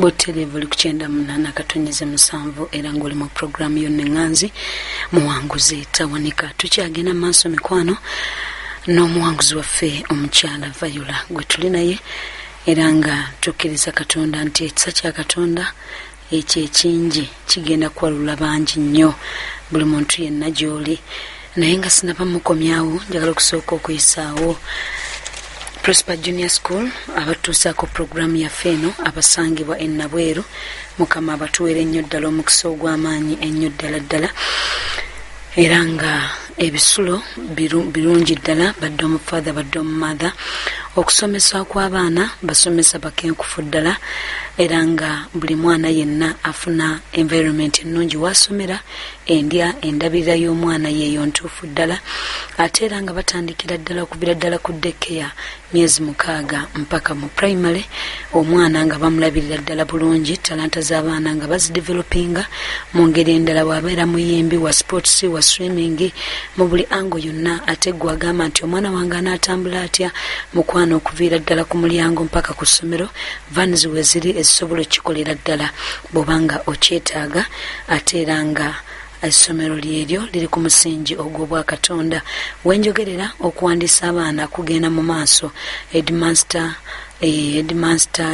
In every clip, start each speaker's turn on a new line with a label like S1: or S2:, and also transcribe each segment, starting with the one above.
S1: Boterevu oli ku 98.7 era ng'oli mu programu yonna enganzi muwanguzi tawanika. Tukyagenda maaso mikwano n'omuwanguzi waffe omukyala Viola gwe tuli naye era nga tukkiriza Katonda nti ekisa kya Katonda ekyo ekingi kigenda kwalula bangi nnyo buli muntu yenna gy'oli. Naye nga sinaba mukomyawo njagala okusooka okuyisaawo Prosper Junior School abatuusaako programu yaffe eno abasangibwa ennabweru. Mukama abatuweera ennyo ddala omukisa ogw'amaanyi ennyo ddala era nga ebisulo birungi ddala badde omufather badde omumother. Okusomesa kw'abaana basomesa bakenkufu ddala era nga buli mwana yenna afuna environment ennungi wasomera endya endabirira y'omwana yeeyo ntuufu ddala ate era nga batandikira ddala okuvira ddala ku daycare myezi 6 mpaka mu primary omwana nga bamulabirira ddala bulungi talanta z'abaana nga bazidevelopinga mu ngeri endala bw'abeera muyimbi wa sports wa swimming mu buli ango yonna ate gwe agamba nti omwana wange anaatambula atya mukwano okuviira ddala ku mulyango mpaka ku ssomero vans we ziri ezisobola okukikolera ddala bw'obanga okyetaaga ate era nga essomero lyeryo liri ku musingi ogw'obwa Katonda. Wenjogerera okuwandiisa abaana kugenda mu maaso headmaster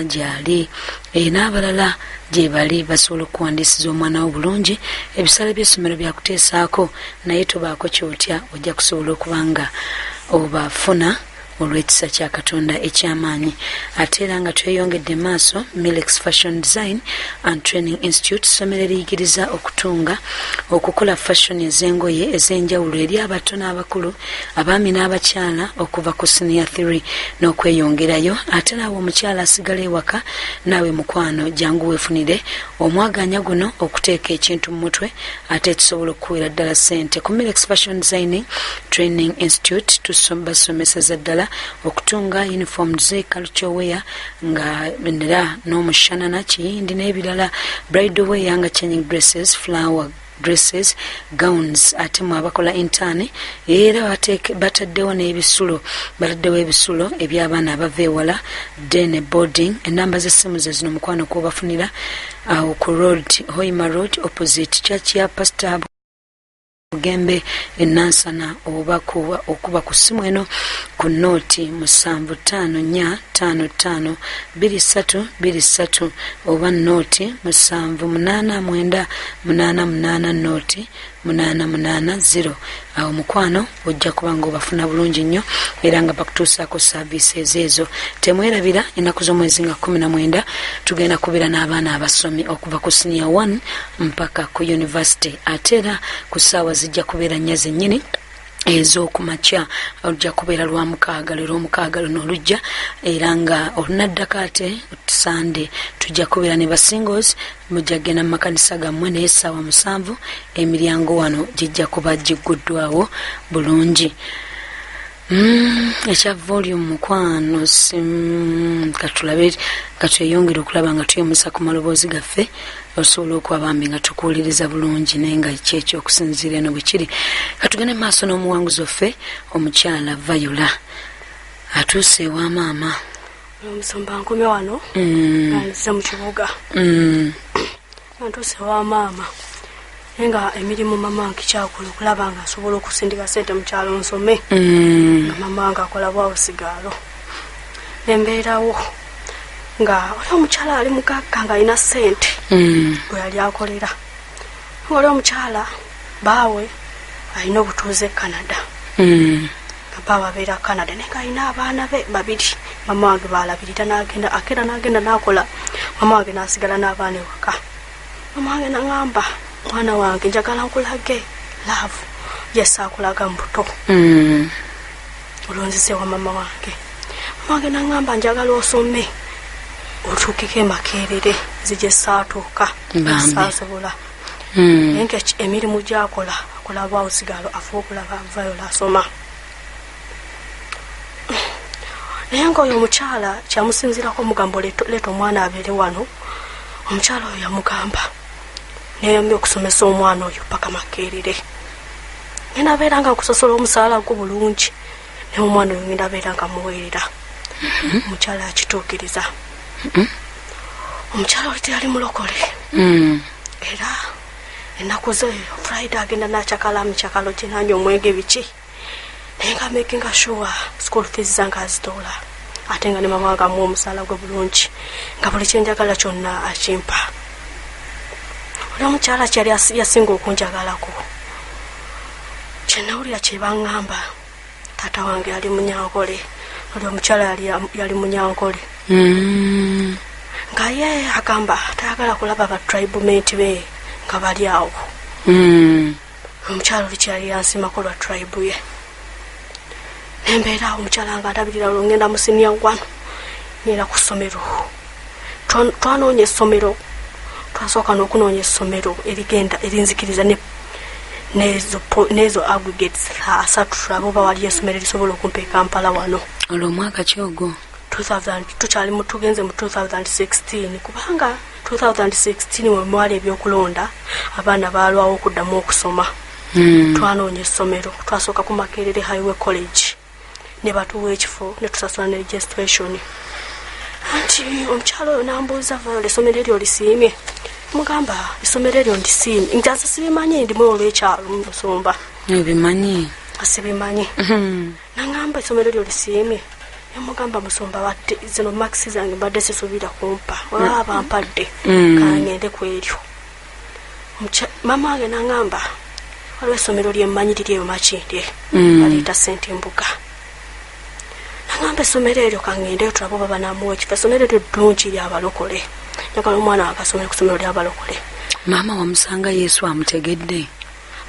S1: gyali n'abalala gye bali basobola okuwandiisiza omwana wo bulungi. Ebisale by'essomero byakuteesaako naye tobaako kyotya ojja kusobola okuba nga obafuna olw'ekisa kya Katonda eky'amaanyi. Ate era nga tweyongedde maaso Milex Fashion Design and Training Institute ssomero eriyigiriza okutunga okukola fashion ez'engoye ez'enjawulo eri abato n'abakulu abaami n'abakyala okuva ku senior 3 n'okweyongerayo. Ate naawe omukyala asigala ewaka naawe mukwano jangu weefunire omwaganya guno okuteeka ekintu mu mutwe ate tusobola okukuweera ddala ssente. Ku Milex Fashion Design Training Institute basomeseza ddala okutunga uniforms culture wear nga ndera n'omushanana kiyindi n'ebirala bridal wear nga changing dresses flower dresses gowns ate mu abakola intern era bataddewo n'ebisulo bataddewo ebisulo eby'abaana abava ewala day boarding. Enamba z'essimu ze zino mukwano kubafunira awo ku road Hoima Road opposite church ya Pastor Gembe enansana oba okuba ku ssimu eno ku nooti 7545552323 oba nooti 789888 nooti 880. Awo mukwano ojja kuba nga obafuna bulungi nnyo era nga bakutuusaako services ezo. Temwerabira ennaku z'omwezi nga 19 tugenda kubeera n'abaana abasomi okuva ku senior 1 mpaka ku university ate era ku ssaawa zijja kubeera nnya zennyini ez'okumakya olujja kubeera lwa 6 leero 6 luno olujja era nga olunaddako ate Sande tujja kubeera ne basingles mujja genda mu makanisa gammwe naye essaawa 7 emiryango wano gijja kuba gigguddwawo bulungi. Ekya volume mukwano katulabe katweyongere okulaba nga twemusa ku maloboozi gaffe osobola okuba bambi nga tukuwuliriza bulungi naye nga kyekyo okusinziira eno bwe kiri. Katugende maaso n'omuwanguzi waffe omukyala Viola atuuse ewa maama
S2: omusomba nkumi wano nzize mu kibuga ntuuse ewa maama nga emirimu mama nkikyakula okulaba nga asobola okusindika ssente mu kyalo nsome nga mama nga akola bw'obusigaalo nembeerawo nga oli omukyala ali mugagga nga alina ssente bwe yali akolera nga oli omukyala baawe alina obutuuze e Canada nga baawe abeera Canada naye nga alina abaana be 2 mama wange baalabirira n'agenda n'akola mama wange n'asigala n'abaana ewaka. Mama wange n'aŋŋamba mwana wange njagala nkulage laavu yesaakulaga mbuto olwonzizeewa mama wange. Mama wange n'aŋŋamba njagala osome otuukeko emakerere zijja saatuuka saasobola naye nga emirimu gy'akola akola bwawusigaalo afuba okulaba Viola asoma. Naye ng'oyo omukyala kyamusinzirako omugambo leeta omwana abeere wano omukyala oyo yamugamba neyambi okusomesa omwana oyo paka makerere ngenda abeera nga nkusosola omusaala gwo bulungi naye omwana oyo ngenda abeera nga muweerera. Omukyala akituukiriza omukyala oli teyali mulokole era ennaku ze Friday agenda nakyakala mikyakalo gye nange omwenge biki naye nga makinga sure school fees zange azitoola ate nga ne mama wange amuwa omusaala gwe bulungi nga buli kyenjagala kyonna akimpa. Oli omukyala kyali yasinga okunjagalako kyenawulira kye baŋŋamba taata wange yali munyankole oli omukyala yali munyankole nga ye agamba tayagala kulaba ba tribement be nga bali awo omukyala oli kyali yansimako lwa tribe ye nembeera omukyala nga ndabirira olwongenda mu senior 1 nera ku ssomero twanoonya essomero twasooka n'okunoonya essomero erigenda erinzikiriza nezo aggregates asatu abo bawali essomero erisobola okumpa Kampala wano.
S1: Olwo omwaka kyogo
S2: 2000 tukyali tugenze mu 2016 kubanga 2016 mwe mwali ebyokulonda abaana baalwawo okuddamu okusoma twanoonya essomero twasooka ku Makerere Highway College ne batuwa ekifo ne tusasula ne registration anti omukyalo oyo nambuuza Viola essomero eryo lisiimye mugamba essomero eryo ndisiimye njaza sibimanyi ndimu olw'ekyalo Musumba
S1: ebimanyi
S2: asibimanyi nangamba essomero eryo lisiimye yamugamba Musumba bate zino maxi zange mbadde sisuubira kumpa waba bampadde kangende ku eryo mama wange nangamba waliwo essomero lyemmanyi liri eyo Makindye baliita St. Mbuga nangamba essomero eryo kangendeyo tulabo baba namuwa ekifo essomero eryo ddungi lyabalokole njagala omwana wange asomere ku ssomero lyabalokole.
S1: Maama wamusanga Yesu amutegedde?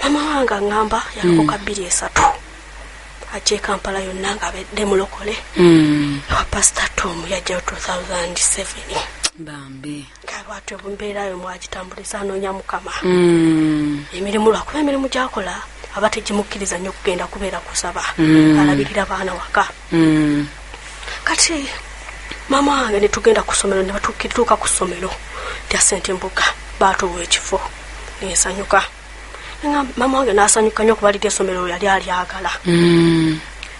S2: Mama wange aŋŋamba yalokoka 2-3 ajja e Kampala yonna ng'abadde mulokole ewa Pastor Tom yajjayo 2007
S1: bambi
S2: ng'abwatyo mbeerayo mwagitambuliza anoonya Mukama emirimu lwakuba emirimu gyakola aba tegimukkiriza nnyo okugenda kubeera kusaba alabirira baana waka kati mama wange ne tugenda ku ssomero ne batuuka ku ssomero lya St. Mbuga baatuwa ekifo nensanyuka mama wange n'asanyuka nnyo okuba liri essomero yali alyagala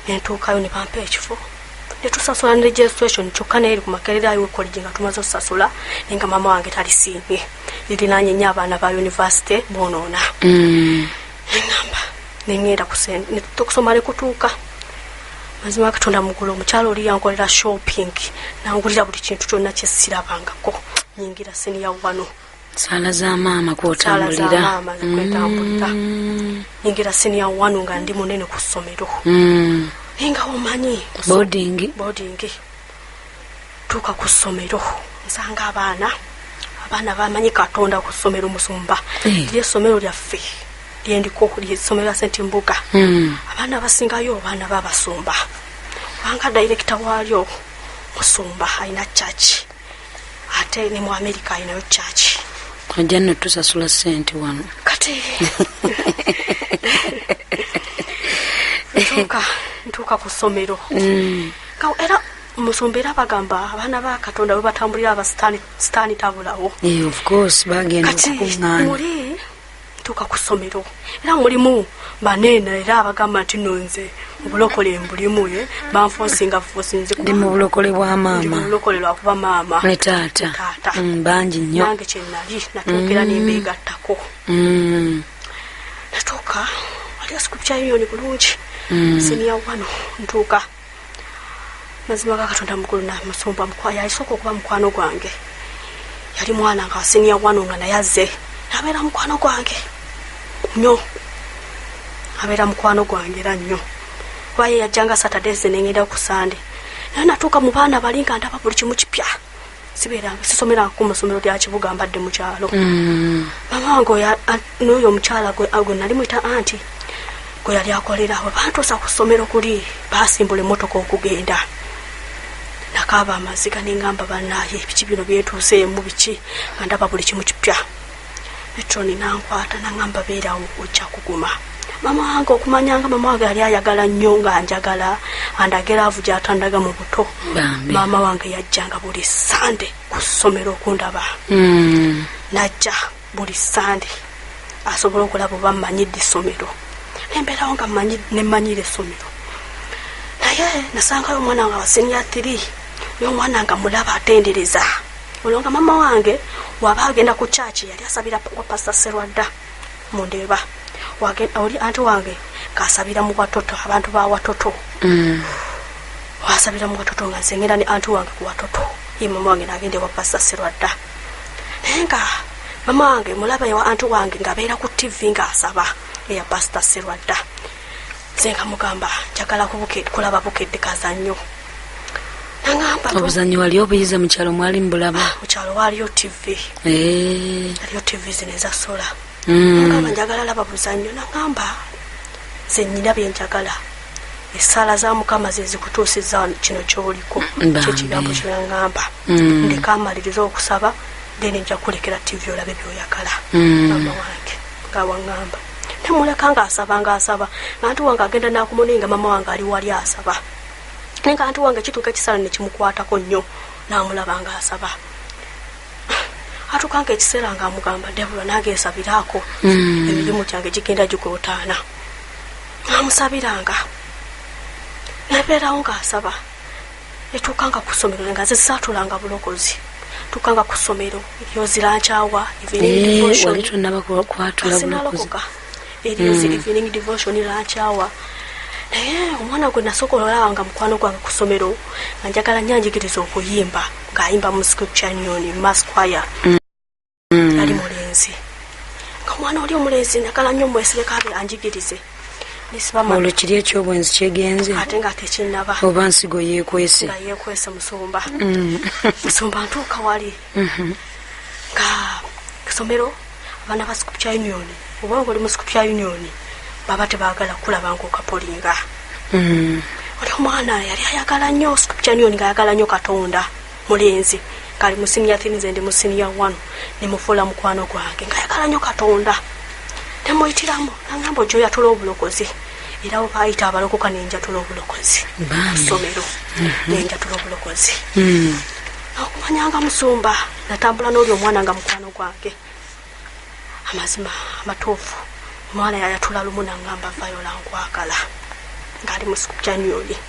S2: nentuukayo ne bampa ekifo ne tusasula ne registration kyokka naye eri ku Makerere Highway College nga tumaze okusasula naye nga mama wange talisiimye lirinaanye nnyo abaana ba university boonoona nengamba nengenda kusoma ne kutuuka mazima Katonda mugulu omukyalo oli yankolera shopping nangulira buli kintu kyonna kye sirabangako nyingira senior 1
S1: sala za maama kwotambulira
S2: nyingira senior 1 nga ndi munene ku ssomero nga omanyi
S1: boarding
S2: tuuka ku ssomero nsanga abaana bamanyi Katonda ku ssomero Musumba lye essomero lyaffe lyendiko ly'essomero lya St. Mbuga abaana basingayo abaana babasumba kubanga director waalyo Musumba alina church ate ne mu America alinayo church
S1: ajja nno tusasula sente wano
S2: kati ntuuka ku ssomero era Musumba era bagamba abaana ba Katonda bwe batambulira abasitaani tabulawo
S1: of course bagenda okukuŋŋaana
S2: muli tuuka ku ssomero era mulimu banene era abagamba nti nonze obulokole mbulimu banfoosinga
S1: ndi mu bulokole bwa maama
S2: obulokole lwakuba maama
S1: ne taata bangi nnyo
S2: nange kyenali natuukira nembeegattako natuuka waliwo sikupu Union bulungi senior 1 ntuuka mazima ga Katonda mukulu na Musumba yalisooka okuba mukwano gwange yali mwana nga senior 1 nga naye azze nabeera mukwano gwange nnyo abeera mukwano gwange era nnyo kuba ye yajjanga Saturdays nengenda ku Sunday naye natuuka mu baana bali nga ndaba buli kimu kipya sisomeranga ku masomero lya Kibuga mbadde mu kyalo mama wange n'oyo omukyala gwe nali muyita anti gwe yali akolera we bantuusa ku ssomero kuli basimbula emmotoka okugenda nakaaba amaziga nengamba bannaye biki bino byetuuseemu biki nga ndaba buli kimu kipya Petroni nankwata nangamba beerawo ojja kuguma mama wange okumanyanga mama wange yali ayagala nnyo nga njagala andagera avu gyatandaga mu buto mama wange yajjanga buli Sunday ku ssomero okundaba najja buli Sunday asobola okulaba oba mmanyidde essomero nembeerawo nga nemmanyire essomero naye nasangayo omwana nga wa senior 3 y'omwana nga mulaba atendereza olonga mama wange waba agenda ku church yali asabira kwa Pastor Serwadda Mundeba oli anti wange kasabira mu watoto abantu ba watoto wasabira mu watoto nga zengera ni anti wange ku watoto mama wange nagende wa Pastor Serwadda nenga mama wange mulaba ya anti wange ngabeera ku TV nga asaba ya Pastor Serwadda zenga mugamba njagala kulaba bukedde kazannyo nangamba
S1: obuzannyo wali obuyize mu kyalo mwali mbulaba
S2: mu kyalo waliyo TV aliyo TV zineza sola nangamba njagala laba buzannyo nangamba ze nnyina bye njagala essala za Mukama ze zikutuusiza kino ky'oliko kyekigambo ky'oyangamba ndeka amaliriza okusaba then nja kulekera TV olabe by'oyagala mama wange nga wangamba temuleka nga asaba nganti wange agenda nakumuninga mama wange ali wali asaba nenga anti wange kituuka ekisala ne kimukwatako nnyo namulaba nga asaba atukanga ekiseera nga amugamba Debula nageesabiraako emirimu gyange gigenda gikootaana namusabiranga nabeerawo nga asaba etuukanga ku ssomero nga zesaatulanga bulokozi tukanga ku ssomero eryo zirankyawa
S1: wali tonaba kwatula bulokozi
S2: eryo evening devotion irankyawa naye omwana gwe nasokolola nga mukwano gwange ku ssomero nga njagala nyanjigiriza okuyimba ng'ayimba mu scripture union mass choir ali mulenzi nga omwana oli omulenzi njagala nnyo mwesibekabe anjigirize
S1: olwo kiri ekyobwenzi kyegenze
S2: ate nga tekinnaba
S1: oba nsigo yeekwese
S2: nga yeekwese musumba musumba ntuuka wali nga kusomero abaana ba scripture union oba nga oli mu scripture union baba tebaagala kulaba ng'okapolinga oli omwana yali ayagala nnyo scripture union ng'ayagala nnyo Katonda mulenzi kali mu senior 3 nze ndi mu senior 1 nemufuula mukwano gwange ng'ayagala nnyo Katonda temuyitiramu nangamba ojjo yatula obulokozi era obaayita abalokoka nenjatula obulokozi ssomero nenjatula obulokozi okumanyanga musumba natambula n'oli omwana nga mukwano gwange amazima amatuufu omwana yayatula lumu nangamba Viola nkwagala ng'ali mu scripture union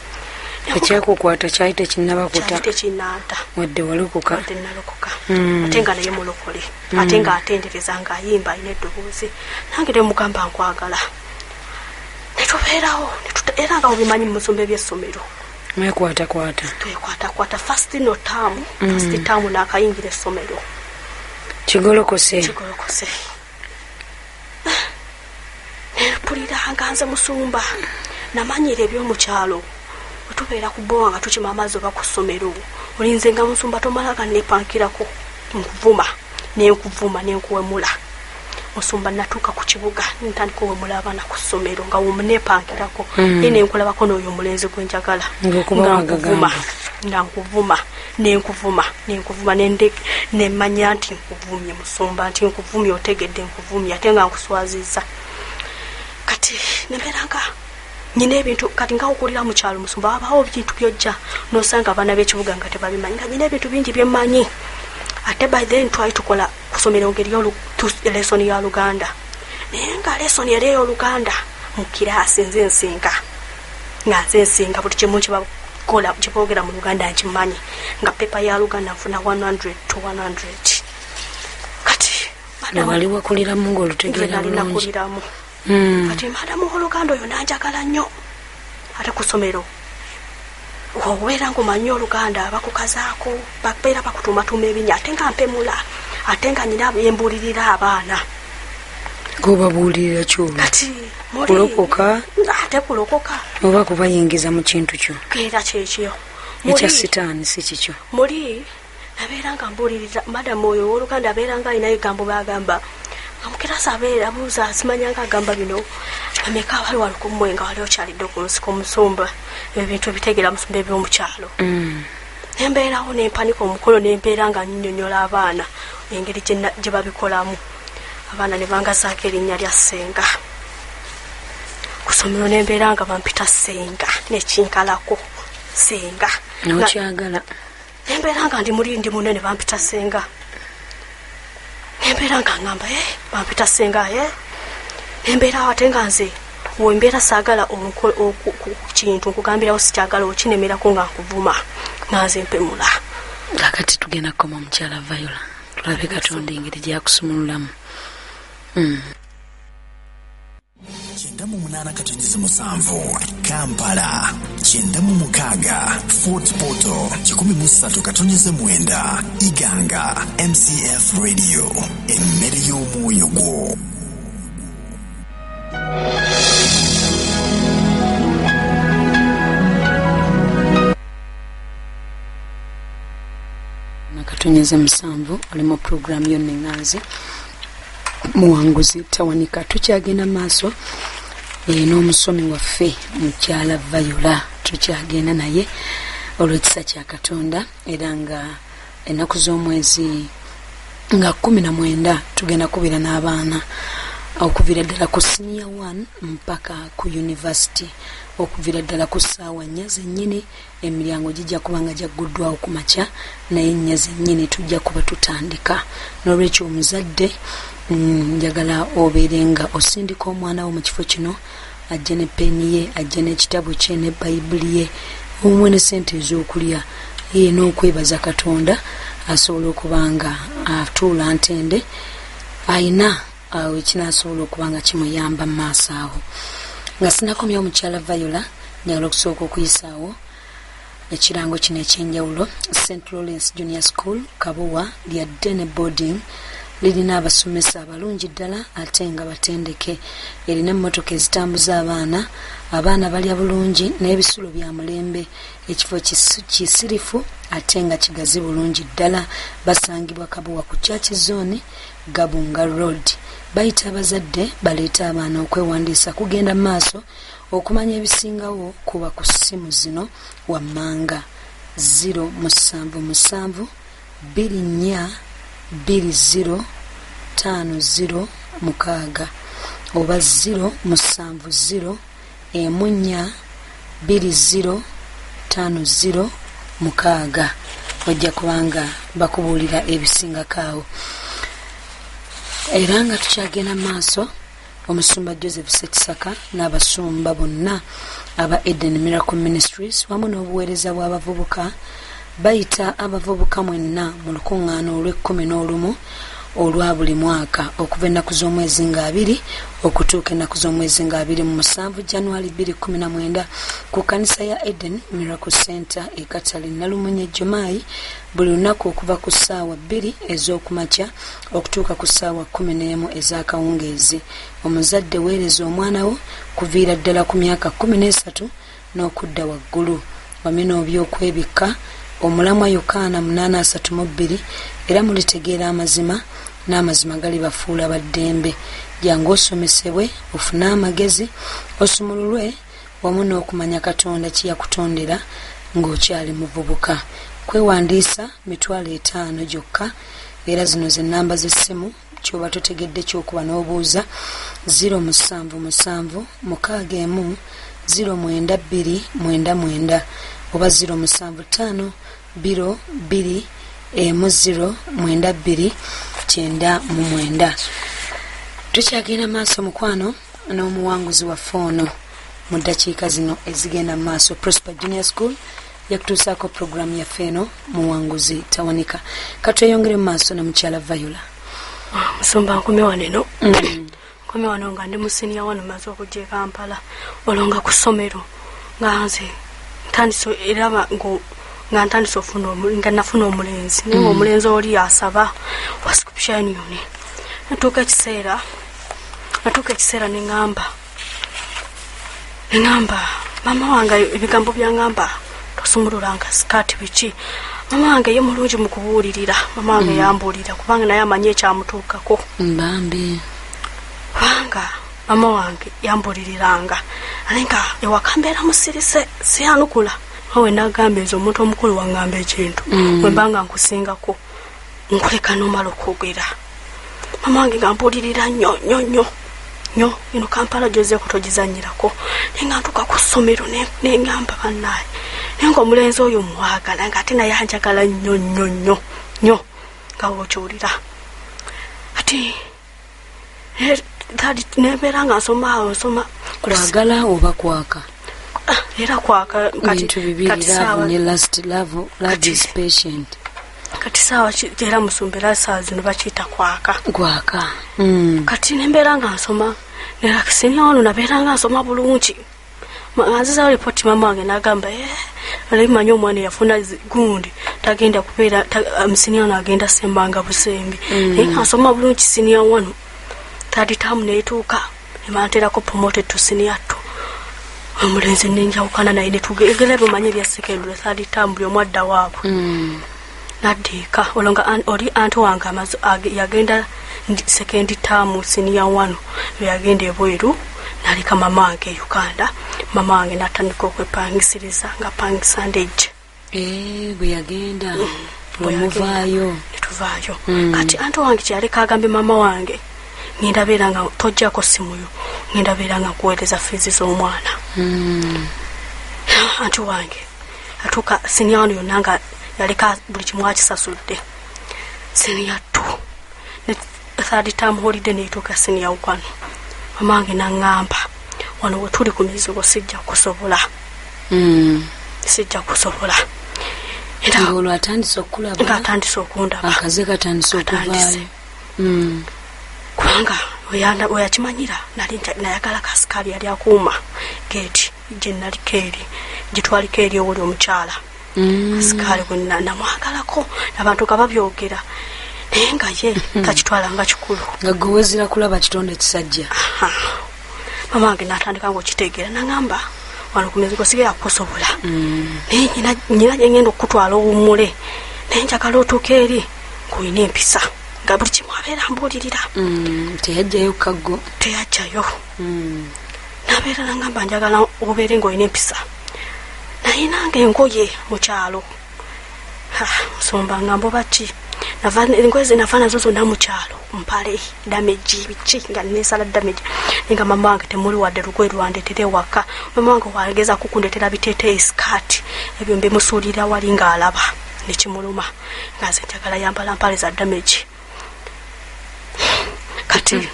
S1: ekyakukwata kyali tekinnabakuta
S2: tekinnanta
S1: wadde walokoka
S2: wadde nalokoka ate nga naye mulokole ate nga atendereza ng'ayimba alina eddoboozi nange ne mugamba nkwagala netubeerawo era nga obimanyi mu musumba ebyessomero
S1: mwekwatakwata
S2: twekwatakwata first term n'akayingira essomero
S1: kigolokose
S2: nepulira nga nze musumba namanyira ebyomukyalo tubeera ku bbowa nga tukima amazzi oba ku ssomero olinze nga musumba tomalaga nepankirako nenkuwemula musumba natuuka ku kibuga ntandika owemula abaana ku ssomero nga nepankirako ye nenkulabako n'oyo omulenzi gwenjagala nenkuvuma nemanya nti nkuvumye musumba nti nkuvumye otegedde nkuvumye ate nga nkuswaziza kati nebeeranga nyina ebintu kati nga okulira mu kyalo musumba wabawo ebintu byojja nosanga abaana b'ekibuga nga tebabimanyi nga nyina ebintu bingi byemmanyi ate by then twali tukola kusomera ngeri lesoni ya Luganda naye nga lesoni yali ey'Oluganda mu kiraasi nze nsinga buli kimu kiboogera mu Luganda nkimanyi nga pepa ya Luganda nfuna 100 to 100 kati
S1: wali wakuliramu ng'olutegeera bulungi
S2: kati madamu Oluganda oyo nanjagala nnyo ate ku ssomero obeera ng'omanyi Oluganda bakukazaako babeera bakutumatuma ebinnya ate nga mpemula ate nga nyina yembuulirira abaana
S1: gobabuulirira kyolo
S2: kati
S1: kulokoka
S2: ate kulokoka
S1: oba kubayingiza mu kintu kyo
S2: keera kyekyo
S1: ekya sitaani si kikyo
S2: muli nabeera nga mbuulirira madamu oyo Oluganda abeera nga alina ebigambo bagamba amukirasa abeera abuuza simanyanga agamba bino ameka wali walukumwe nga wali okyalidde ku nsiko musumba ebintu bitegeera musumba ebyomukyalo nembeerawo nempanika omukolo nembeera nga nnyonnyola abaana engeri gye babikolamu abaana ne bangazaako erinnya lya Ssenga ku ssomero nembeera nga bampita Ssenga nekinkalako Ssenga
S1: nokyagala
S2: nembeera nga ndi mulindi munene bampita Ssenga nembeera nga ngamba bampita Ssenga nembeera ate nga nze wembeera saagala kintu nkugambirawo sikyagala okinemerako nga nkuvuma nga nze mpemula
S1: kakati tugenda koma omukyala Viola tulabe Katonda engeri gyakusumululamu.
S3: 98.7 Kampala, 96 Fort Portal, 13.9 Iganga, MCF Radio, emmere y'omwoyo gwo.
S1: Nakatonyeza musanvu oli mu program yonna enganzi muwanguzi tawanika. Tukyagenda maaso n'omusomi waffe mukyala Viola, tukyagenda naye olw'ekisa kya Katonda era nga ennaku z'omwezi nga 19 tugenda kubira n'abaana okuvira ddala ku senior 1 mpaka ku university, okuvira ddala ku ssaawa 4 zennyini emiryango gijja kuba nga gyaguddwawo ku makya, naye 4 zennyini tujja kuba tutandika. N'olwekyo omuzadde njagala obeere nga osindika omwana wo mu kifo kino, ajje ne peni ye, ajje n'ekitabo kye ne bayibuli ye, omwe ne sente ez'okulya ye n'okwebaza Katonda asobola okuba nga atuula ntende ayina awo ekinasobola okuba nga kimuyamba mu maaso awo. Nga sinakomya omukyala Viola, njagala okusooka okuyisaawo ekirango kino ekyenjawulo. St. Lawrence Junior School Kabowa lya Dene Boarding lirina abasomesa abalungi ddala ate nga batendeke. Erina emmotoka ezitambuza abaana balya bulungi n'ebisulo bya mulembe. Ekifo kisirifu ate nga kigazi bulungi ddala. Basangibwa Kabowa ku Church Zone, Gabunga Road. Bayita abazadde baleeta abaana okwewandiisa kugenda maaso okumanya ebisingawo kuba ku ssimu zino wammanga 077 24 20 50 oba 070 14 20 50 60. Ojja kubanga bakubuulira ebisingakaawo. Era nga tukyagenda maaso, omusumba Joseph Sekisaka n'abasumba bonna aba Eden Miracle Ministries wamu n'obuweereza bw'abavubuka bayita abavubuka mwenna mu lukuŋŋaana olw'11 olwa buli mwaka okuva ennaku z'omwezi nga 2 okutuuka ennaku z'omwezi nga 27 January 2019 ku kanisa ya Eden Miracle Center e Katale Nalumunye Jumayi, buli lunaku okuva ku ssaawa 2 ez'okumakya okutuuka ku ssaawa 11 ez'akawungeezi. Omuzadde weereza omwana wo kuviira ddala ku myaka 13 n'okudda waggulu. Wamina obyokwebikka omulamwa Yokaana 8:32 era mulitegeera amazima n'amazima gali bafuula baddembe. Jangu osomesebwe ofune amagezi osumululwe wamu n'okumanya Katonda kiyakutondera ng'okyali muvubuka. Kwewandiisa $5 gyokka era zino ze nnamba z'essimu ky'oba totegedde ky'okuba n'obuuza 077 61 09299 oba 075 2 09299. Tukyagenda maaso mukwano n'omuwanguzi wa foono mu ddakiika zino ezigenda maaso. Prosper Junior School yakutuusaako programu yaffe eno muwanguzi tawanika. Katweyongere mu maaso ne mukyala Viola.
S2: Musumba nkumye wano eno. Nkumye wano nga ndi mu senior 1 maze okujja e Kampala olonga ku ssomero nga nze ntandise era nga ntandise ofuna nga nafuna omulenzi naye omulenzi oli asaba wa Scripture Union. Natuuka ekiseera neŋŋamba mama wange ebigambo byangamba tosumululanga sikaati biki. Mama wange ye mulungi mu kubuulirira. Mama wange yambuulira kubanga naye amanyi ekyamutuukako.
S1: Mbambi
S2: kubanga mama wange yambuuliriranga ate nga ewaka mbeera musirise siyanukula. Awe nagamba ezo omuntu omukulu wangamba ekintu bwe mbanga nkusingako nkuleka n'omala okwogera. Mama wange ngambuulirira nnyo ino Kampala gyoze kutogizanyirako naye nga ntuuka ku ssomero neŋŋamba bannaye naye nga omulenzi oyo mwagala nga ate naye anjagala nnyo nga wokyowulira ati nebeera nga nsoma
S1: kwagala oba kwaka
S2: era kwaka
S1: bintu bibiri. Love is patient.
S2: kati saawa era musumbera saa zino bakiyita kwaka kati nembeera nga nsoma nelakisinia wano nabeera nga nsoma bulungi azizawo ripoti mama wange nagamba alimanyi omwana yafuna gundi tagenda kubeera musinia wano agenda sembanga busembi naye nga nsoma bulungi sinia wano third term neetuuka emanterako promoted to senior 2 omulenzi nenjawukana naye netugegera bimanye ebya secondary third term buli omwadda waabwe naddiika olonga oli anti wange yagenda second term senior 1 yagenda ebweru nalika mama wange Uganda mama wange natandika okwepangisiriza nga pangisa ndeje
S1: bwe yagenda bwemuvaayo
S2: netuvaayo kati anti wange kyaleka agambe mama wange ngenda beera nga tojjako simuyo ngenda beera nga kuweereza fiizi z'omwana anti wange atuuka senior 1 yonna nga yaleka buli kimu akisasudde senior 2 ne third term holiday neetuuka senior 1 mama wange naŋŋamba wano we tuli ku mizigo sijja kusobola
S1: era olwo atandise okulaba
S2: nga atandise okundaba
S1: akaze katandise okuvaayo
S2: kubanga weyakimanyira nayagala kasikaali yali akuuma geeti gye naliko eri gye twaliko eri owuli omukyala kasikaali gwe namwagalako abantu nga babyogera naye nga ye takitwala nga kikulu
S1: nga gwe wezira kulaba kitonde kisajja
S2: mama wange natandika ngaokitegeera naŋŋamba wano ku mizigo sigera kusobola naye nyina gyengenda okutwala owummule naye njagala otuuka eri ng'olina empisa nga buli kimu abeera mbuulirira
S1: teyajjayo kaggo
S2: teyajjayo nabeera naŋŋamba njagala obeere ng'olina empisa naye nange engoye mu kyalo nsomba ŋŋambo baki engoye zinava nazo zonna mu kyalo mpale damage biki nga nesala damage nga mama wange temuli wadde lugoye lwandeetera ewaka mama wange wageza kukundetera biteeteeyi sikaati ebyo mbimusuulira wali ng'alaba nekimuluma nga nze njagala yambala mpale za damage kati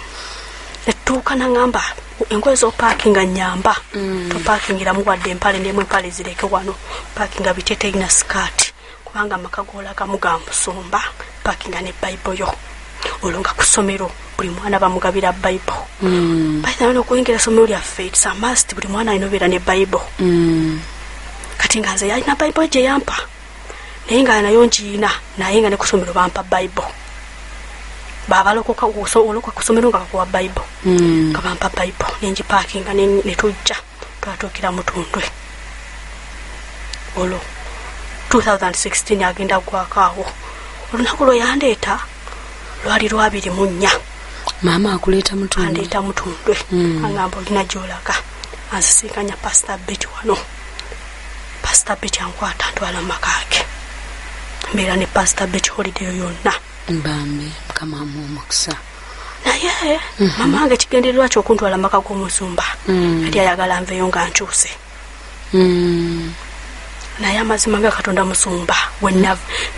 S2: ettuuka naŋŋamba engoye z'opaakinga nyamba topaakingiramu wadde empale nemu empale zireke wano paakinga biteeteeyi na sikaati kubanga amaka goolagamu ga musumba paakinga ne bayibolo yo olwo nga ku ssomero buli mwana bamugabira bayibolo bayina okuyingira essomero lyaffe it's a must buli mwana alina obeera ne bayibolo kati nga nze yalina bayibolo gye yampa naye nga nayo ngiina naye nga ne ku ssomero bampa bayibolo babalokoka oloka ku ssomero nga bakuwa bayibolo nga bampa bayibolo nenjipaakinga netujja twatuukira Mutundwe olwo 2016 agenda gwakaawo olunaku lwe yandeeta lwali 24
S1: maama akuleeta Mutundwe
S2: andeeta Mutundwe aŋŋamba olina gy'olaga ansisikanya pastor bet wano pastor bet ankwata ntwala mu maka ge mbeera ne pastor bet holiday yonna
S1: mbambi mukama omukisa
S2: naye mama wange kigendererwa kyokuntwala maka g'omusumba yali ayagala nveeyo nga nkyuse naye amazima nga Katonda musumba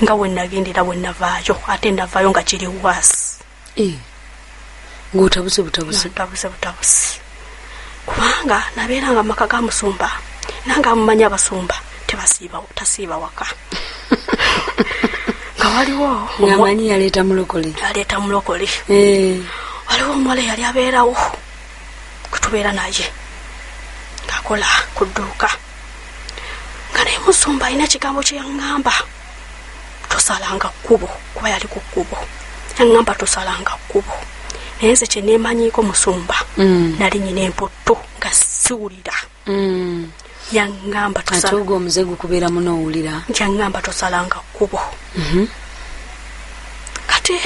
S2: nga wenagendera wenavaayo ate navaayo nga kiri waasi
S1: ng'otabuse butabuzi
S2: kubanga nabeeranga maka ga musumba nanga amumanyi abasumba tasiiba waka nga waliwo
S1: ngamanyi yaleeta mulokole
S2: waliwo omuwala yali abeerawo kutubeera naye ng'akola ku dduuka nga naye musumba alina kigambo kye yaŋŋamba tosalanga kkubo kuba yali ku kkubo yaŋŋamba tosalanga kkubo naye nze kye neemanyiiko musumba nali nyina emputtu nga siwulira yaŋŋamba
S1: ate ogwo omuze gukubeeramu n'owulira
S2: yaŋŋamba tosalanga kkubo kati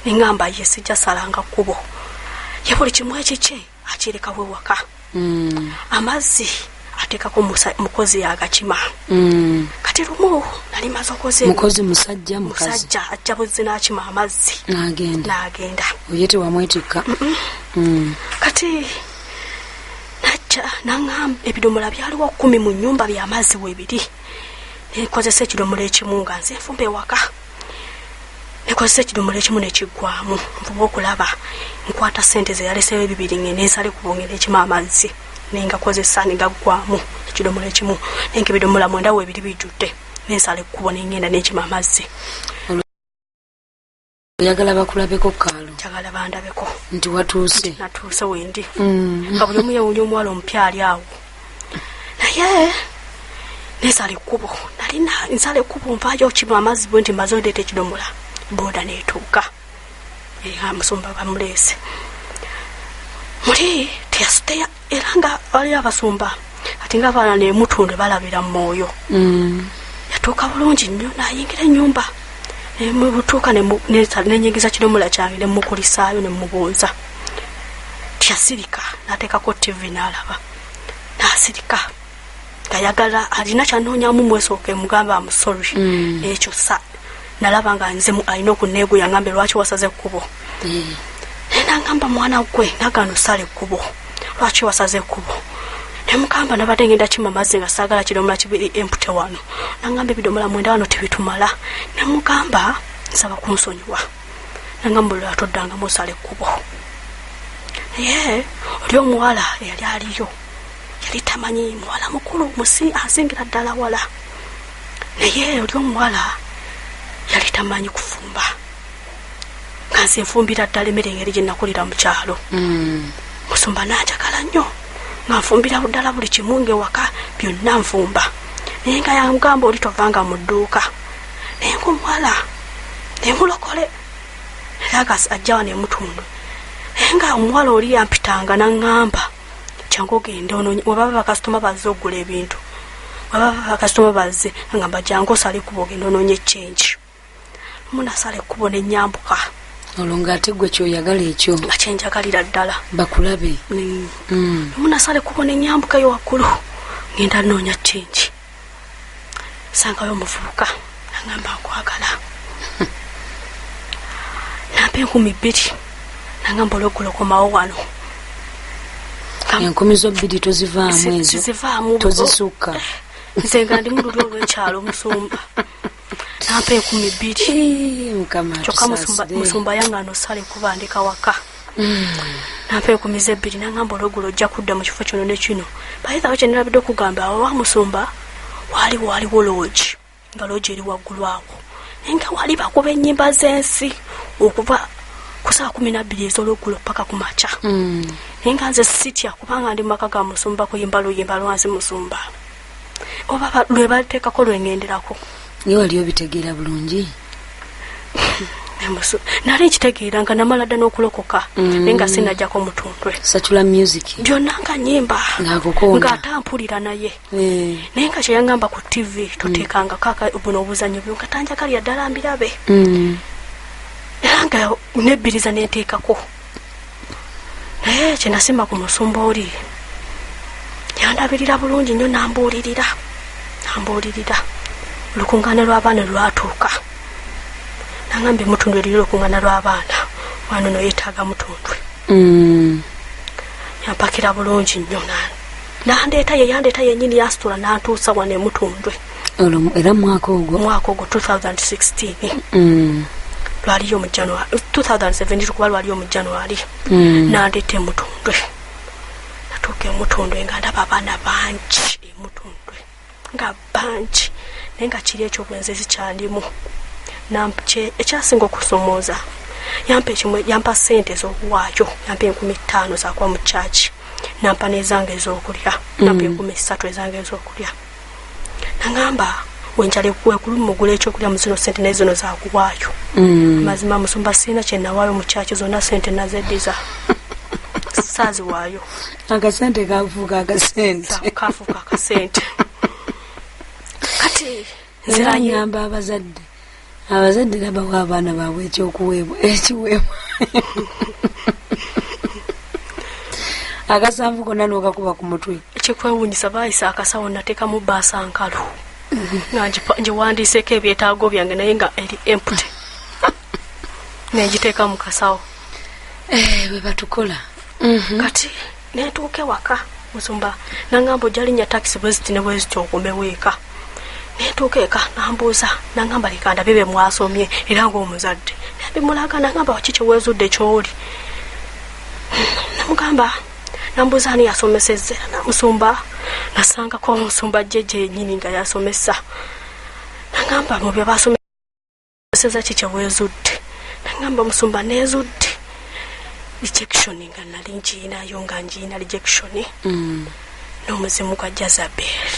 S2: neŋŋamba ye sijja salanga kkubo ye buli kimu ekikye akirekawo ewaka amazzi ateekako mukozi yagakima kati lumu nali maze
S1: mukozi musajja
S2: ajja buzzi n'akima amazzi n'agenda
S1: oye tewamwetikka
S2: kati najja naŋŋamba ebidomola byaliwo 10 mu nnyumba by'amazzi weebiri nekozesa ekidomola ekimu nga nze nfumba ewaka nekozesa ekidomola ekimu nekiggwamu nvuba okulaba nkwata ssente ze yaleseewo 2 ngeneesale kubongera ekima amazzi nengakozesa negaggwamu ekidomola ekimu nenga ebidomola 9 weebiri bijjudde nensala ekkubo nengenda nenkima amazzi.
S1: Oyagala bakulabeko kaalo?
S2: Njagala bandabeko
S1: nti watuuse.
S2: Natuuse wendi nga buli omu yewunya omuwala omupya ali awo. Naye nensala ekkubo, nalina nsala ekkubo nvaayo okima amazzi bwe nti mbaze odeeta ekidomola, booda neetuuka musumba bamuleese muli teyasiteya era nga waliyo abasumba kati nga abaana nemutundwe balabira mu mwoyo. Yatuuka bulungi nnyo nayingira ennyumba nemubutuuka nenyingiza kidomola kyange nemukulisaayo nemubunza. Tiyasirika nateekako TV n'alaba nasirika ngayagala alina kyanoonyamu mwesooke mugamba amusori ekyo sa nalaba nga nze alina okuneeguya ngambe lwaki wasaze ekkubo. Nangamba mwana gwe nagano sale ekkubo lwaki wasaze ekkubo. Nemugamba nabadde ngenda kima amazzi nga saagala kidomola kibiri empute wano, nangamba ebidomola mwenda wano tebitumala. Nemugamba nsaba kunsonyiwa, nangamba lwatoddanga musale ekkubo. Naye oli omuwala eyali aliyo yali tamanyi muwala mukulu musi asingira ddala wala, naye oli omuwala yali tamanyi kufumba nga nze nfumbira ddala emmere engeri gye nakulira mu kyalo. Musumba nanjagala nnyo nga nfumbira ddala buli kimu ng'ewaka byonna nfumba, naye nga yamugamba oli tovanga mu dduuka. Naye ng'omuwala nemulokole era ajjawa nemutundwe, naye nga omuwala oli yampitanga naŋŋamba kyangu ogende onoonye webaba bakasitoma bazze okugula ebintu, webaba bakasitoma bazze ngamba jangu osale ekkubo ogende onoonye ekyengi. Munasala ekkubo nenyambuka.
S1: Olwo ng'ate gwe kyoyagala ekyo
S2: nga kyenjagalira ddala
S1: bakulabe.
S2: Munasala ekkubo nenyambukayo waggulu ngenda noonya kyengi. Sangayo omuvubuka nangamba nkwagala nampa 2,000 nangamba olweggulo komawo wano.
S1: Enkumi zo 2 tozivaamu ezo?
S2: Sizivaamu.
S1: Tozisukka?
S2: Nze nga ndi mu lulyo olw'ekyalo Musumba. Nampa 2,000 kyokka musumba yange sale kubandika waka. Nampa 2,000 nangamba olweggulo ojja kudda mu kifo kino ne kino. Bayitawo kye nalabidde okugamba awo wa Musumba waliwo loogi, nga loogi eri waggulu awo, naye nga wali bakuba ennyimba z'ensi okuva ku saa 12 ez'olweggulo paka ku makya. Naye nga nze sitya kubanga ndi maka ga Musumba kuyimba luyimba lwansi Musumba oba lwe bateekako lwengenderako.
S1: Ye wali obitegeera bulungi?
S2: Nali nkitegeera nga namala dda n'okulokoka naye nga sinajjako mutundwe.
S1: Satula music
S2: byonna nga nnyimba ng'atampulira naye, naye nga kye yaŋŋamba ku TV toteekanga kaka buno obuzannyo byo nga tanjagalira ddala mbirabe. Era nga nebbiriza neeteekako, naye kye nasima ku Musumba oli yandabirira bulungi nnyo nambuulirira. Olukuŋŋaana lw'abaana lwatuuka nangamba emutundwe eriyo olukuŋŋaana lw'abaana wano no yeetaaga mutundwe. Yampakira bulungi nnyo yandeeta yennyini yasitula nantuusa wano emutundwe.
S1: Era mwaka ogwo
S2: 2016 lwaliyo mu January 2017 kuba lwaliyo mu January. Nandeeta emutundwe, natuuka emutundwe nga ndaba abaana bangi emutundwe nga bangi, naye nga kiri ekyobwenzi kyandimu. Ekyasinga okusomooza yampa ssente ez'okuwaayo, yampa 5,000 zakuba mu kyaki, nampa n'ezange ez'okulya, nampa 3,000 ezange ez'okulya. Nangamba wenjale wekulumugula ekyokulya mu zino ssente n'ezono zakuwaayo. Mazima Musumba sina kye nawaayo mu kyaki, zonna ssente nazeddiza saaziwaayo.
S1: Akasente kafuuka akasente.
S2: Kafuuka akasente. Kati
S1: nzira nyamba abazadde nabawa abaana baabwe ekiweebwa. Akasanvu konna n'okakuba ku mutwe.
S2: Ekikwewuunyisa baayisa akasawo nateekamu bbaasa nkalu nga ngiwandiiseeko ebyetaago byange naye nga eri empute negiteeka mu kasawo.
S1: Bwe batukola.
S2: Kati neetuuke waka Musumba nangamba ojja linnya takisi bweziti ne bweziti okomewo eka. Neetuuka eka nambuuza nangamba leka ndabe bye mwasomye era ng'omuzadde nabimulaga nangamba waki kyeweezudde ky'oli. Namugamba nambuuza ani yasomesezza. Musumba nasangako Musumba jjeje yennyini nga yasomesa. nangamba mu bye basomeseza kikyeweezudde nangamba musumba neezudde rejection nga nali ngiinayo nga ngiina rejection n'omuzimu gwa Jezebel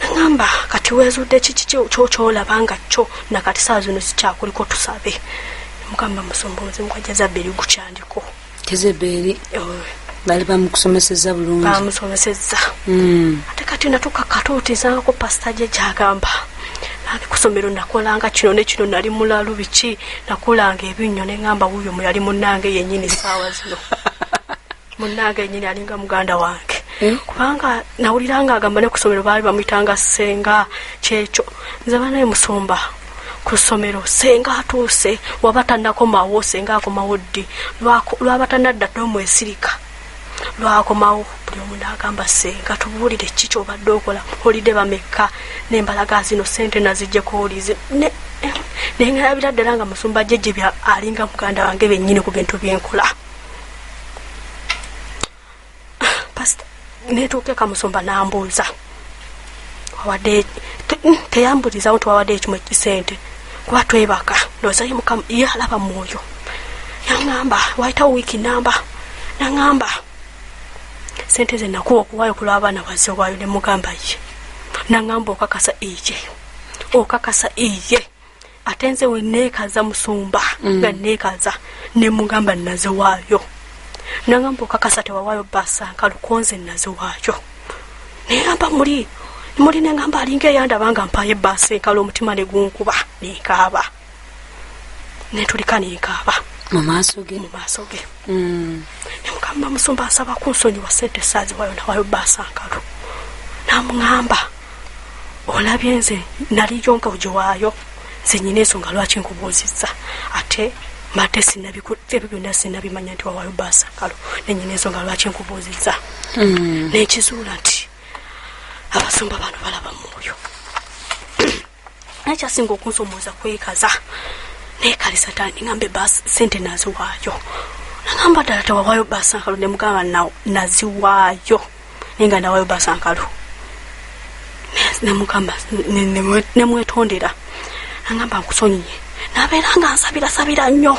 S2: nangamba kati weezudde kiki kyolaba nga kyo nakati saa zino sikyakuliko tusabe mugamba musumba omuzimu gwa Jezebel gukyandiko
S1: Jezebel bali bamukusomeseza bulungi bamusomeseza ate kati natuka katuutizaako pasita gye gyagamba nange kusomero nakolanga kino ne kino nali mulalu biki nakolanga ebinnyo ne ngamba wuyo muyali munnange yennyini saawa zino munnange yennyini alinga muganda wange kubanga nawuliranga agamba ne kusomero baali bamuyitanga senga kyekyo nze banaye musumba ku ssomero senga atuuse waba tannakomawo senga akomawo ddi lwaba tannadda omwesirika lwakomawo buli omu n'agamba senga tubuulire ki kyobadde okola olidde bamekka n'embalaga zino sente nazijjeko olize nengayabira ddala nga musumba jjejje bya alinga muganda wange bennyini ku bintu byenkola pasita netuuke kamusumba n'ambuuza wawadde teyambulizawo tuwawadde ekimu ekisente kuba twebaka ndowooza ye mukama ye alaba mwoyo yaŋŋamba wayitawo wiiki namba naŋŋamba sente ze nakuwa okuwaayo ku lw'abaana bazze waayo ne mugamba ye naŋŋamba okakasa iye ate nze we neekaza musumba nga neekaza ne mugamba naze waayo naŋŋamba okakasa tewawaayo basanka lukonze naze waayo neŋŋamba muli neŋŋamba alinga eyandaba nga mpaayo basanka l'omutima ne gunkuba nenkaaba netulika nenkaaba mu maaso ge nemugamba musumba asaba kunsonyiwa sente saaziwayo nawaayo basankalu namuŋŋamba olabye nze nali yonka ogiwaayo nze nyina ensonga lwaki nkubuuzizza ate mbadde ebyo byonna sinabimanya nti wawaayo basankalu nenyina ensonga lwaki nkubuuzizza nekizuula nti abasumba bano balaba mwoyo nakyasinga okunsomooza kwekaza neekalisa tani ngambe sente naziwaayo nagamba ddala tewawaayo basankalu ne mugamba naziwaayo naye nga nawaayo basankalu nemugamba nemwetondera nagamba nkusonyiye nabeera nga nsabirasabira nnyo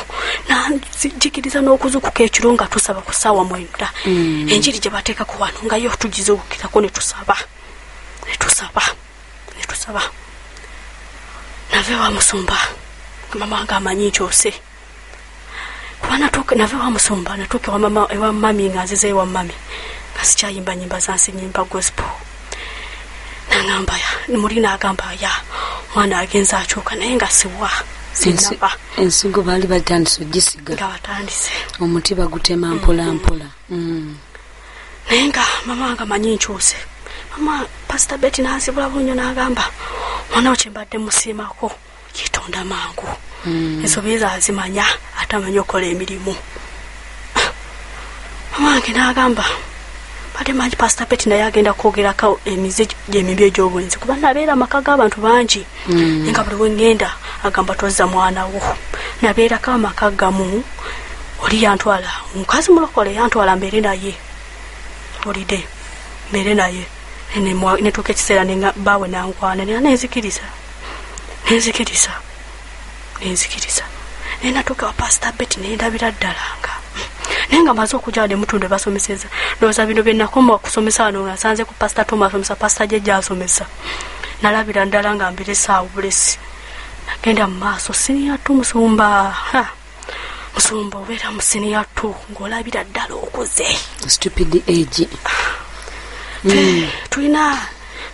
S1: nanjigiriza n'okuzukuka ekiro nga tusaba ku ssaawa 9 enjiri gye bateekako wano nga yo tugizuukirako netusaba nave wa musumba mama wange amanyi nkyose kuba nave wa musumba natuuka ewa mami nga nzize ewa mami nga sikyayimba nyimba zansi nyimba gospel nangamba muli n'agamba ya mwana agenza akyuka naye nga siwa sinaba ensigo baali batandise ogisiga
S2: nga batandise
S1: omuti bagutema mpola mpola
S2: naye nga mama wange amanyi nkyuse mama pasita beti nansibula bunyo n'agamba mwana kyembadde musiimako kitonda mangu ensobi azimanya atamanyi okukola emirimu mama wange n'agamba bade manyi pasita beti naye agenda kwogerako emize gy'emibi egy'obwenzi kuba nabeera amaka g'abantu bangi nga buli wengenda agamba tozza mwana wo nabeerako amaka gamu oli yantwala mukazi mulokole yantwala mbeere naye olide mbeere naye netuuka ekiseera baawe nankwana nenzikiriza naye natuuka wa pasita beti nendabira ddala nga naye nga maze okujja nemutundu basomeseza ndowooza bino byenakoma kusomesa wano nasanze ku pasita Tom asomesa pasita Jeje asomesa nalabira ddala nga mbiresa obulesi nagenda mu maaso siniya tu musumba obeera mu siniya tu ng'olabira ddala okuze
S1: stupid age
S2: tulina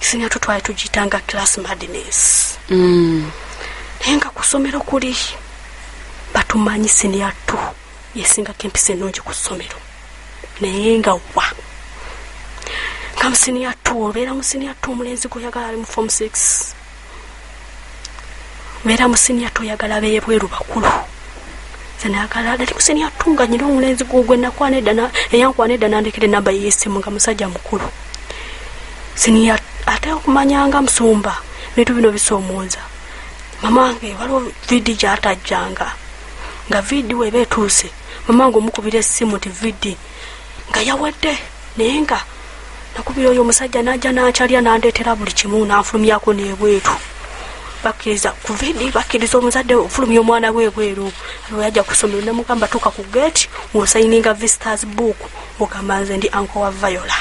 S2: siniya tu twali tugiyitanga class madness naye nga kusomero kuli batumanyi siniya tu yesingako empisa ennungi ku ssomero naye nga wa nga musiniya tu obeera musiniya tu omulenzi gwoyagala ali mu form 6 obeera musiniya tu oyagala beebweru bakulu zenayagala ali musiniya tu nga nyina omulenzi gwe eyankwana edda nandekera enamba yesimu nga musajja mukulu siniya ate okumanyanga musumba bintu bino bisoomooza mama wange waliwo vidi gyatajjanga nga vidi weba etuuse mama wange omukubira essimu nti vidi nga yawedde naye nga nakubira oyo omusajja najja nakyalya nandeetera buli kimu nanfulumyako nebwetu bakkiriza kuvidi bakkiriza omuzadde ofulumya omwana we bweru yajja kusomero namugamba tuuka ku gate ng'osayininga visitors book ogamba nze ndi uncle wa Viola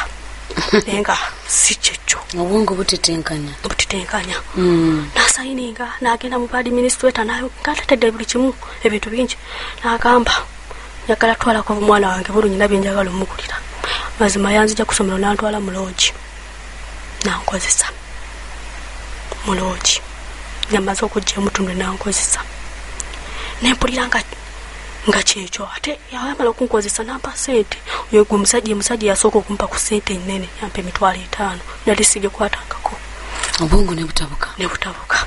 S2: naye nga si kyekyo
S1: obwongo butetenkanya
S2: nasayininga n'agenda mu administrator nayo ngatetedde buli kimu ebintu bingi n'agamba njagala twalako omwana wange bulunyina byenjagala omugulira mazima yanzija kusomero n'antwala mu loogi nankozesa mu loogi nyamaze okujja emutundu nankozesa nempulira nga kyekyo ate yamala okunkozesa nampa sente oyo gwe omusajja yasooka okumpa ku sente ennene yampa $5,000 nali sigikwatangako
S1: obwongo ne butabuka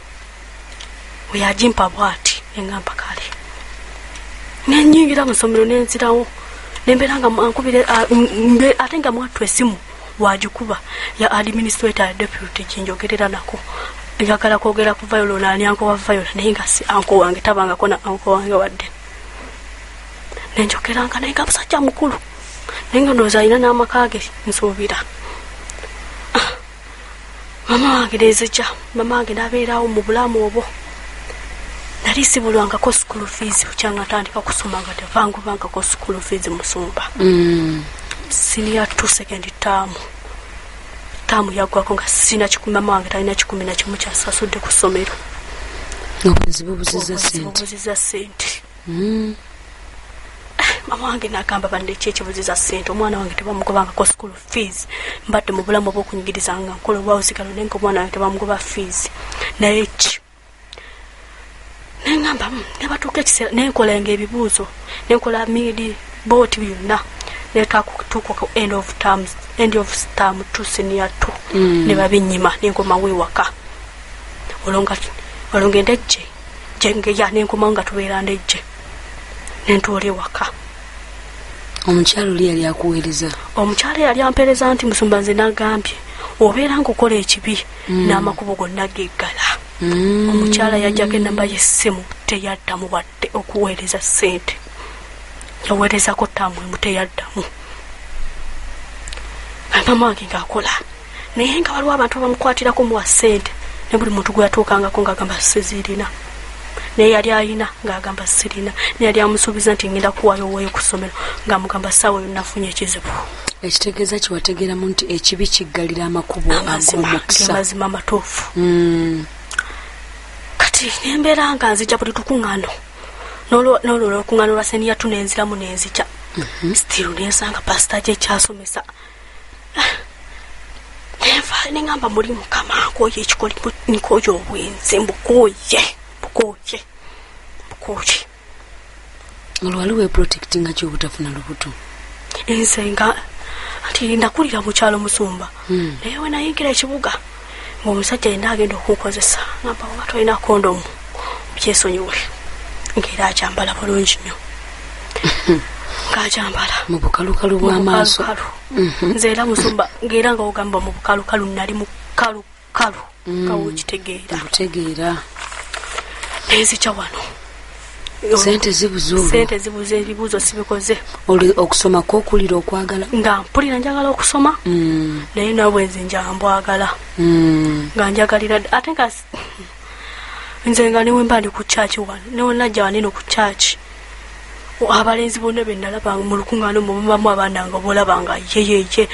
S2: we yagimpa bwati engamba kale nenyingira mu ssomero nenzirawo nembeera nga ankubire ate nga mwattu esimu wagikuba ya administrator deputy gyenjogerera nako njagala kwogera ku Viola naani anko wa Viola naye nga si anko wange tabangako na anko wange wadde nenjogeranga naye nga musajja mukulu naye nga ndowooza alina n'amaka ge nsuubira mama wange nezijja mama wange n'abeerawo mu bulamu obwo nali sibulwangako school fees bukyanga ntandika kusoma nga tevangubangako school fees musumba senior 2 second term yaggwako nga sina kikumi mama wange talina 11 kyasasudde ku ssomero obuziza sente mama wange n'agamba bande ekyekibuziza sente omwana wange tebamugobangako school fees mbadde mu bulamu obw'okunyigirizanga nkola obwawuzigalo naye nga omwana wange tebamugoba fees naye ki nengamba nebatuuka ekiseera nenkolanga ebibuuzo nenkola midi booti byonna netakutuuka ku end of term 2 senior 2 nebabinyima nenkomawo ewaka olonga endejje jengeya nenkomawo nga tubeera ndejje nentoola ewaka
S1: omukyalo oli yali akuweereza
S2: omukyalo yali ampeereza nti musumba nze nagambye obeera ngaokola ekibi n'amakubo gonna geggala omukyala yajjako enamba y'essimu teyaddamu wadde okuweereza ssente yaweerezako ttaamu emu teyaddamu mama wange ng'akola naye nga waliwo abantu abamukwatirako muwa ssente ne buli muntu gwe yatuukangako ng'agamba sizirina naye yali alina ng'agamba sirina naye yali amusuubiza nti ngenda kuwaayo oweeyo ku ssomero ng'amugamba ssaawa yo nafunye ekizibu
S1: ekitegeeza kiwategeeramu nti ekibi kiggalira amakubo ag'omukisa
S2: amazima matuufu kati nembeera nga nzija buli lukuŋŋaano n'olwo olukuŋŋaano lwa seniya tu nenziramu nenzija stiru nensanga pasita gye kyasomesa nenva neŋŋamba muli mukama nkooye ekikoli nkooye obwenzi mbukooye
S1: olwo wali weeprotectinga kyobutafuna lubuto
S2: nze nga nti ndakulira mu kyalo musumba naye we nayingira ekibuga ng'omusajja yenda agenda okunkozesa ngamba nga tolina kondomu byesonyiwe ng'era akyambala bulungi nnyo ng'akyambala
S1: mu bukalukalu bw'amaaso
S2: nze era musumba ng'era nga ogamba mu bukalukalu nali mu kalukalu nga wokitegeera nenzija wano
S1: sente
S2: zibuze ebibuuzo sibikoze
S1: okusoma kwokulira okwagala
S2: nga mpulira njagala okusoma naye nabwe nze njambwagala nga njagalira ate nga nze nga newe mba ndi ku kyaki wano newe najja waneno ku kyaki abalenzi bonna bennalaba mu lukuŋŋaano mubamu abaana nga bolabanga yeyeye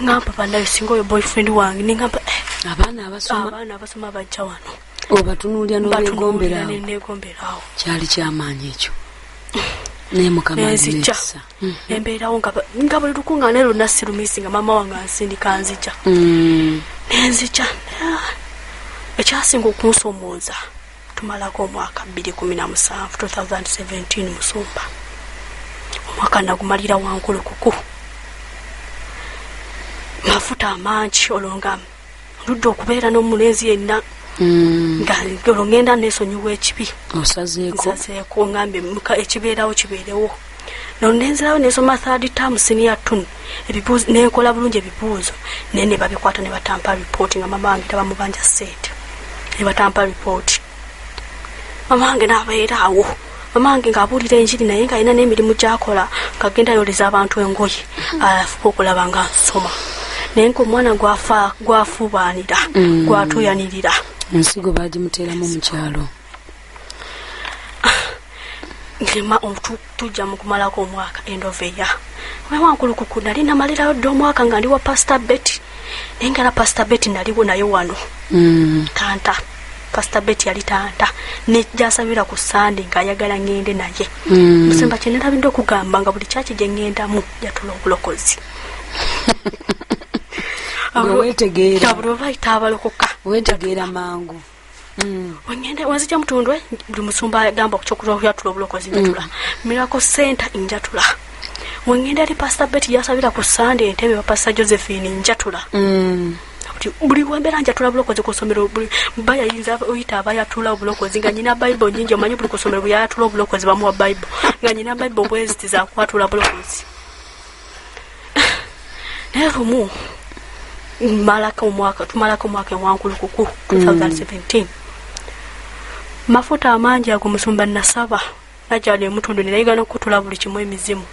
S2: ngamba banayo singa oyo boyfriend wange nengamba
S1: abaana
S2: abasoma bajja wano
S1: obatunuulira n'obeegomberaawo kyali kyamaanyi ekyo naye mukama nzija
S2: nembeerawo nga buli lukuŋŋaano lwonna sirumisi nga mama wange ansindika nzija nenzija ekyasinga okunsomooza tumalako omwaka 2017 musumba omwaka nagumalira wankulu kuku mafuta amangi olonga ludde okubeera n'omulenzi yenna nga olongenda nesonyiwa ekibi osazeeko ngambe ekibeerawo kibeerewo nonenzerawo nesoma 3rd term senior 2 nenkola bulungi ebibuuzo naye ne babikwata ne batampa report nga mama wange tabamubanja sente ne batampa report mama wange n'abeeraawo mama wange ng'abuulira enjiri naye nga alina n'emirimu gy'akola ng'agenda ayoleza abantu engoye alafuka okulaba nga nsoma naye ng'omwana gwafuubanira gwatuyanirira
S1: ensigo bagimuteeramu mu kyalo
S2: ngema tujja mu kumalako omwaka endoveya wewankulukuku nali namalirayo dda omwaka nga ndi wa pastor Betty naye nga pastor Betty naliwo nayo wano tanta pastor Betty yali tanta nejjasabira ku Sunday ng'ayagala ngende naye musemba kye nerabidde okugamba nga buli kyaki gye ngendamu jatula obulokozi
S1: wetegeera
S2: buli bayita abalokoka
S1: wetegeera mangu
S2: wengende wazija mutundwe buli musumba agamba kyokuyatula obulokozi njatula Miracle Center njatula wengende ali pastor Betty yasabira ku Sunday entebe wa pastor Josephine njatula buli wembera njatula bulokozi ku somero buli bayinza oyita abayatula obulokozi nga nyina Bible nyingi omanyi buli ku somero buyatula obulokozi bamuwa Bible nga nyina Bible bwezitiza kwatula bulokozi nerumu tumalako omwaka wankulukuku 2017 mafuta amangi ago musumba nasaba najali emutundu nirayigana okutula buli kimu emizimu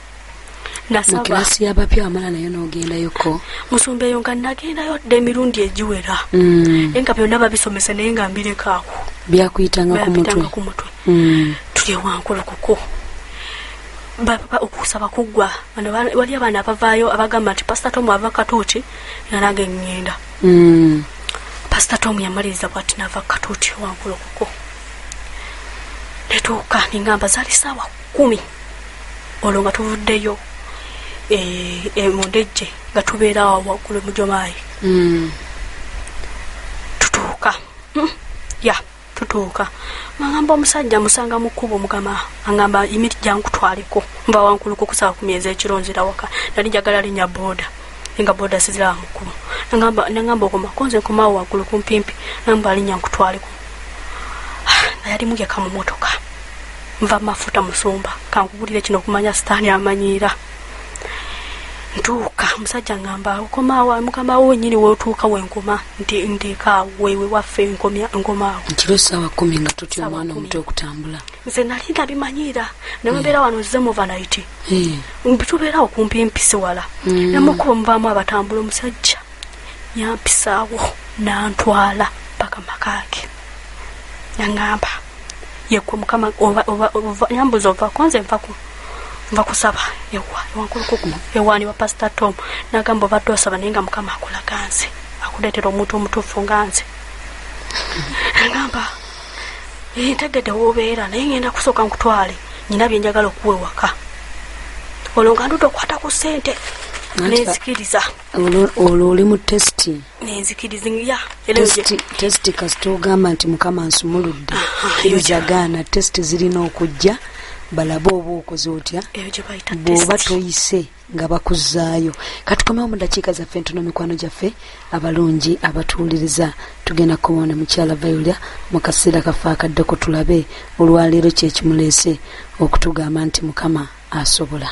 S2: nasaba
S1: klasi y'abapya amala nayo n'ogendayoko
S2: musumba eyo nga nagendayo dda emirundi egiwera enga byonna babisomesa naye nga mbirekaako
S1: byakuyitanga ku mutwe
S2: tuli wankulukuku okusaba kuggwa wali abaana abavaayo abagamba nti pastor Tom ava katuuti nga nange ngenda pastor Tom yamaliriza bwati nava katuuti wankulukuku netuuka ningamba zaali ssaawa 10 olwo nga tuvuddeyo mundejje nga tubeera waggulu mujomaayi tutuuka ngamba omusajja musanga mu kkubo mugama angamba imiti jankutwaleko mba wankuluko kusaba ku myezi ekironzera waka nali njagala linnya boda nga boda sizira mu kkubo nangamba okoma konze nkomawo waggulu ku mpimpi namba linnya nkutwaleko yali mugeka mu motoka nva mafuta musumba kankubulire kino kumanya sitaani amanyiira ntuuka musajja ngamba okomawo mukama wo nyini wotuuka wenkoma nteeka wewe waffe nkomaawo
S1: ekiro ssaawa 10 nga tutya omwana omuto okutambula
S2: nze nali nabimanyiira nembeera wano nze overnight mbitubeerawo kumpi mpisi wala namukuba muvaamu abatambula omusajja yampisaawo nantwala paka makaake yangamba yekwe mukama yambuza ova konze nva kusaba ewankulukuku ewaani wa pastor Tom nagamba obadde osaba naye nga mukama akulaga nze akuleetera omuntu omutuufu nga nze nagamba ntegedde woobeera naye ngenda kusooka nkutwale nyina byenjagala okuwa ewaka olwo nga ndudde okwata ku ssente nenzikiriza
S1: olwo oli mu tesiti
S2: nenzikiriza
S1: tesiti kasita ogamba nti mukama nsumuludde ejagaana tesiti zirina okujja balaba oba okoze otya bw'oba toyise nga bakuzaayo katukomewo mu dakiika zaffe entono mikwano gyaffe abalungi abatuwuliriza tugenda kuwona mukyala Viola mu kaseera kaffe akaddeko tulabe olwaleero kyekimuleese okutugamba nti mukama asobola